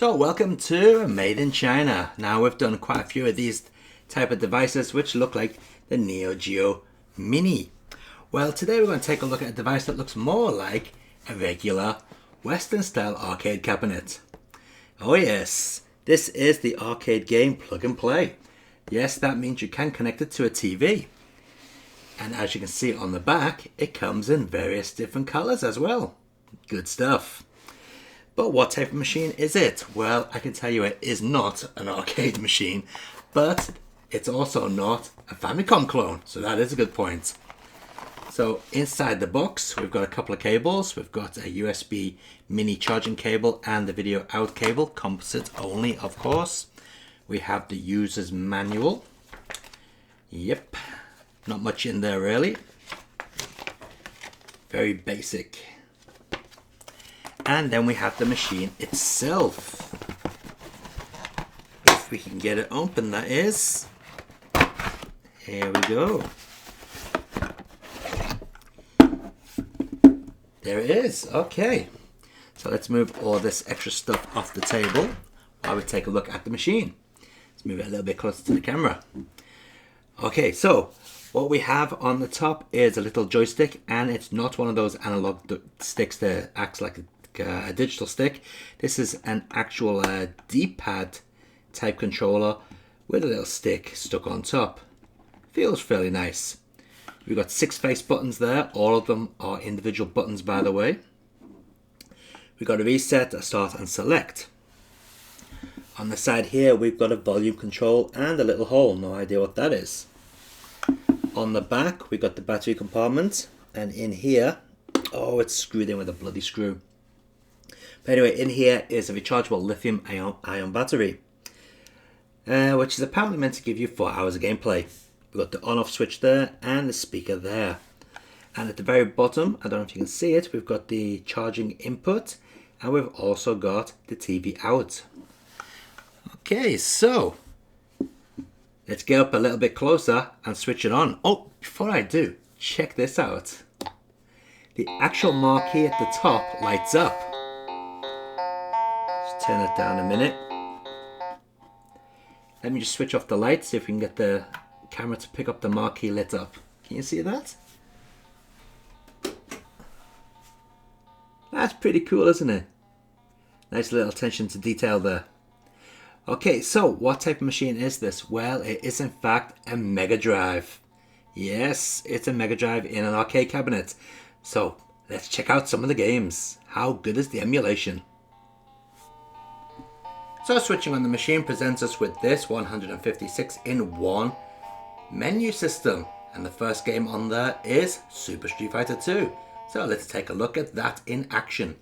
So welcome to Made in China. Now we've done quite a few of these type of devices which look like the Neo Geo Mini. Well, today we're going to take a look at a device that looks more like a regular Western style arcade cabinet. Oh yes, this is the arcade game Plug and Play. Yes, that means you can connect it to a TV. And as you can see on the back, it comes in various different colors as well. Good stuff. But what type of machine is it? Well, I can tell you it is not an arcade machine, but it's also not a Famicom clone, so that is a good point. So inside the box, we've got a couple of cables. We've got a USB mini charging cable and the video out cable, composite only, of course. We have the user's manual. Yep, not much in there really. Very basic. And then we have the machine itself. If we can get it open, that is. Here we go. There it is. Okay. So let's move all this extra stuff off the table while we take a look at the machine. Let's move it a little bit closer to the camera. Okay, so what we have on the top is a little joystick, and it's not one of those analog sticks that acts like a digital stick. This is an actual D-pad type controller with a little stick stuck on top. Feels fairly nice. We've got 6 face buttons there. All of them are individual buttons, by the way. We've got a reset, a start and select. On the side here we've got a volume control and a little hole. No idea what that is. On the back we've got the battery compartment, and in here, oh, it's screwed in with a bloody screw. But anyway, in here is a rechargeable lithium ion battery, which is apparently meant to give you 4 hours of gameplay. We've got the on-off switch there and the speaker there. And at the very bottom, I don't know if you can see it, we've got the charging input, and we've also got the TV out. Okay, so let's get up a little bit closer and switch it on. Oh, before I do, check this out. The actual marquee at the top lights up. Turn it down a minute. Let me just switch off the lights, see if we can get the camera to pick up the marquee lit up. Can you see that? That's pretty cool, isn't it? Nice little attention to detail there. Okay, so what type of machine is this? Well, it is in fact a Mega Drive. Yes, it's a Mega Drive in an arcade cabinet. So let's check out some of the games. How good is the emulation? So switching on the machine presents us with this 156-in-1 menu system. And the first game on there is Super Street Fighter 2. So let's take a look at that in action.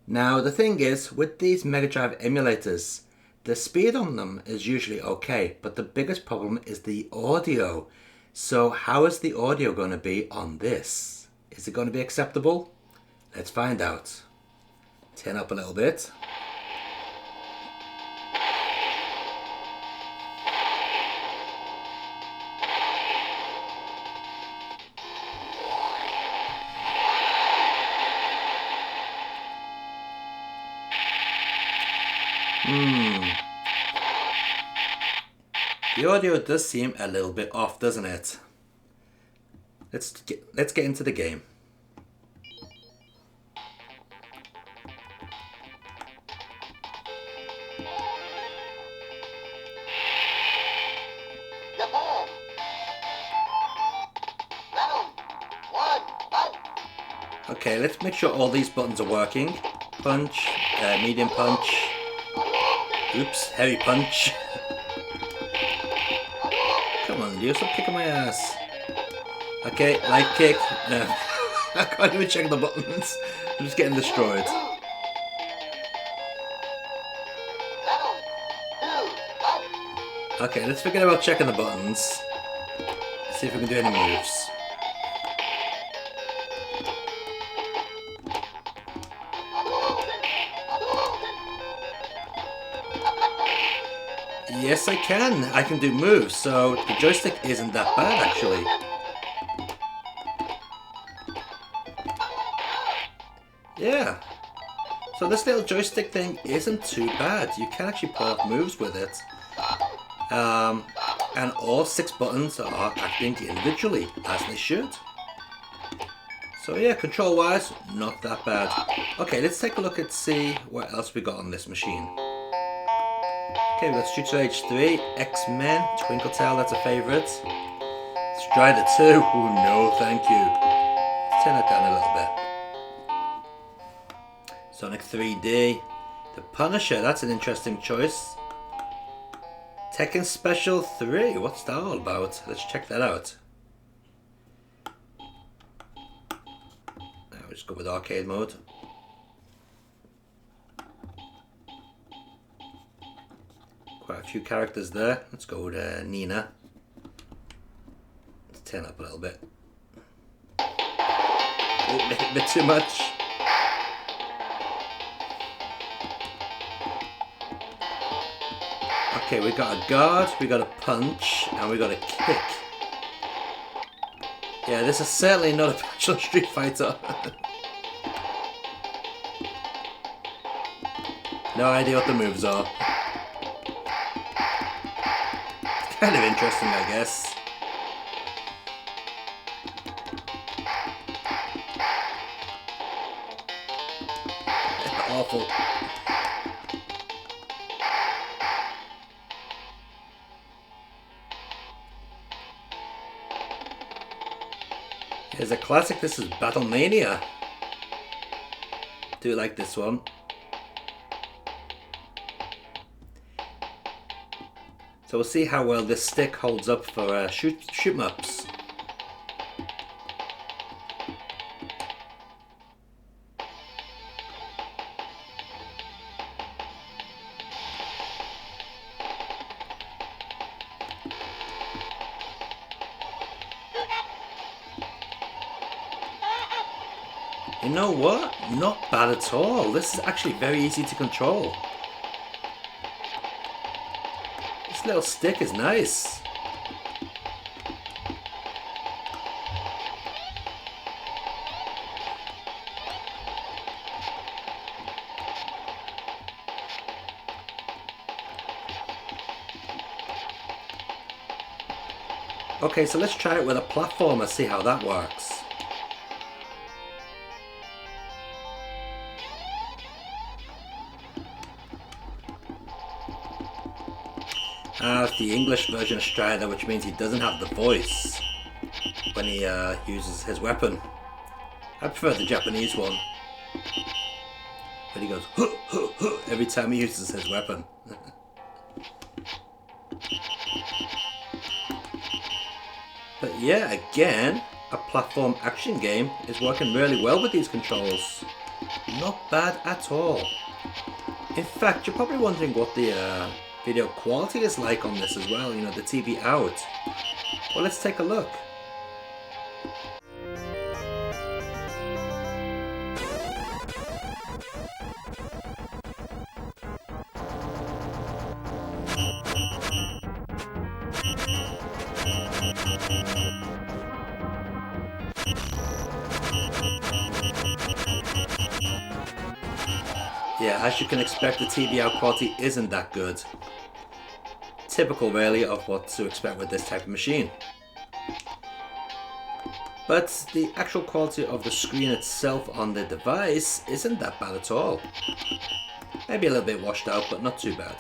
Now the thing is, with these Mega Drive emulators, the speed on them is usually okay, but the biggest problem is the audio. So how is the audio going to be on this? Is it going to be acceptable? Let's find out. Turn up a little bit. The audio does seem a little bit off, doesn't it? Let's get into the game. Okay, let's make sure all these buttons are working. Punch, medium punch. Oops, heavy punch. Come on, you stop kicking my ass. Okay, light kick. No. I can't even check the buttons. I'm just getting destroyed. Okay, let's forget about checking the buttons. Let's see if we can do any moves. Yes, I can. I can do moves, so the joystick isn't that bad, actually. Yeah. So this little joystick thing isn't too bad. You can actually pull off moves with it. And all 6 buttons are acting individually, as they should. So yeah, control-wise, not that bad. Okay, let's take a look and see what else we got on this machine. Okay, we've got Streets of Rage 3, X-Men, Twinkle Tail, that's a favourite. Strider 2, oh no, thank you. Let's turn that down a little bit. Sonic 3D, The Punisher, that's an interesting choice. Tekken Special 3, what's that all about? Let's check that out. Now we'll just go with arcade mode. Quite a few characters there. Let's go with Nina. Let's turn up a little bit. A bit too much. Okay, we got a guard, we got a punch, and we got a kick. Yeah, this is certainly not a actual Street Fighter. No idea what the moves are. It's kind of interesting, I guess. Awful. Here's a classic, this is Battlemania. Do like this one. So we'll see how well this stick holds up for shoot 'em ups. You know what? Not bad at all. This is actually very easy to control. This little stick is nice. Okay, so let's try it with a platformer, see how that works. It's the English version of Strider, which means he doesn't have the voice when he uses his weapon. I prefer the Japanese one, but he goes huh, huh, huh, every time he uses his weapon. But yeah, again, a platform action game is working really well with these controls. Not bad at all. In fact, you're probably wondering what the video quality is like on this as well, you know, the TV out. Well, let's take a look. Yeah, as you can expect, the TV out quality isn't that good. Typical, really, of what to expect with this type of machine. But the actual quality of the screen itself on the device isn't that bad at all. Maybe a little bit washed out, but not too bad.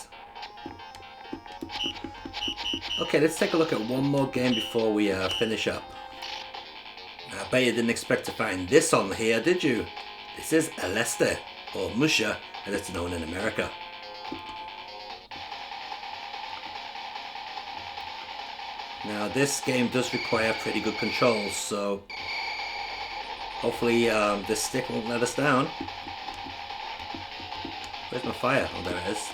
Okay, let's take a look at one more game before we finish up. I bet you didn't expect to find this on here, did you? This is Aleste, or Musha, as it's known in America. Now this game does require pretty good controls, so hopefully this stick won't let us down. Where's my fire? Oh, there it is.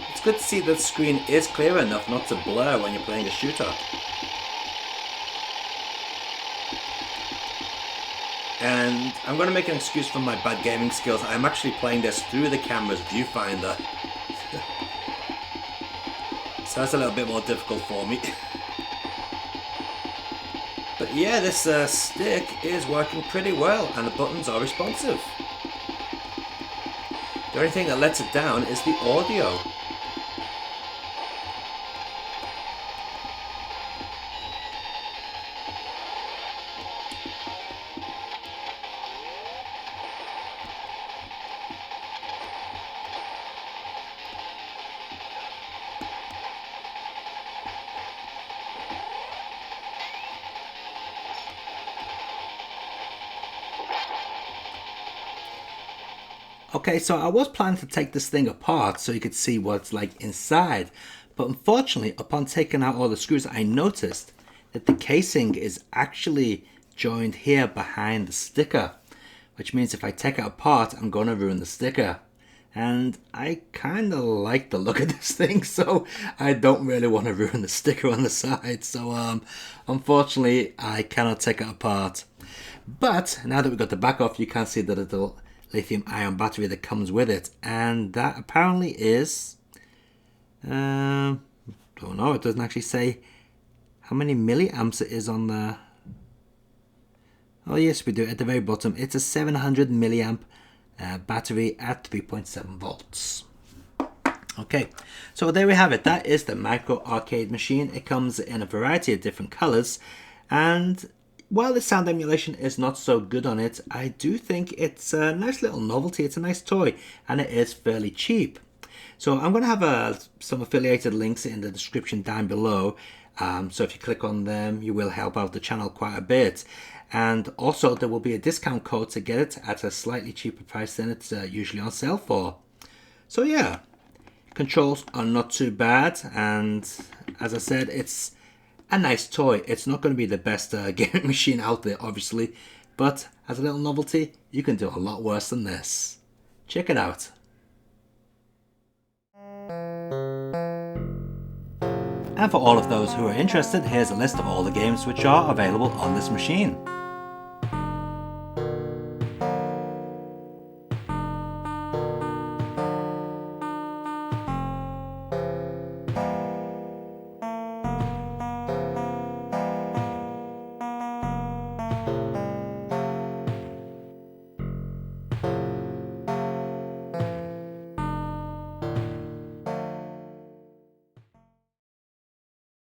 It's good to see that the screen is clear enough not to blur when you're playing a shooter. And I'm going to make an excuse for my bad gaming skills. I'm actually playing this through the camera's viewfinder. So that's a little bit more difficult for me. But yeah, this stick is working pretty well and the buttons are responsive. The only thing that lets it down is the audio. Okay, so I was planning to take this thing apart so you could see what's like inside, but unfortunately upon taking out all the screws I noticed that the casing is actually joined here behind the sticker, which means if I take it apart I'm going to ruin the sticker. And I kind of like the look of this thing, so I don't really want to ruin the sticker on the side. So unfortunately I cannot take it apart. But now that we've got the back off, you can see the little lithium ion battery that comes with it, and that apparently is don't know, it doesn't actually say how many milliamps it is on the... Oh yes, we do, at the very bottom it's a 700 milliamp battery at 3.7 volts. Okay, so there we have it. That is the micro arcade machine. It comes in a variety of different colors, and while the sound emulation is not so good on it, I do think it's a nice little novelty. It's a nice toy, and it is fairly cheap. So I'm going to have some affiliated links in the description down below. So if you click on them, you will help out the channel quite a bit. And also there will be a discount code to get it at a slightly cheaper price than it's usually on sale for. So yeah, controls are not too bad. And as I said, it's a nice toy. It's not going to be the best gaming machine out there, obviously, but as a little novelty, you can do a lot worse than this. Check it out. And for all of those who are interested, here's a list of all the games which are available on this machine.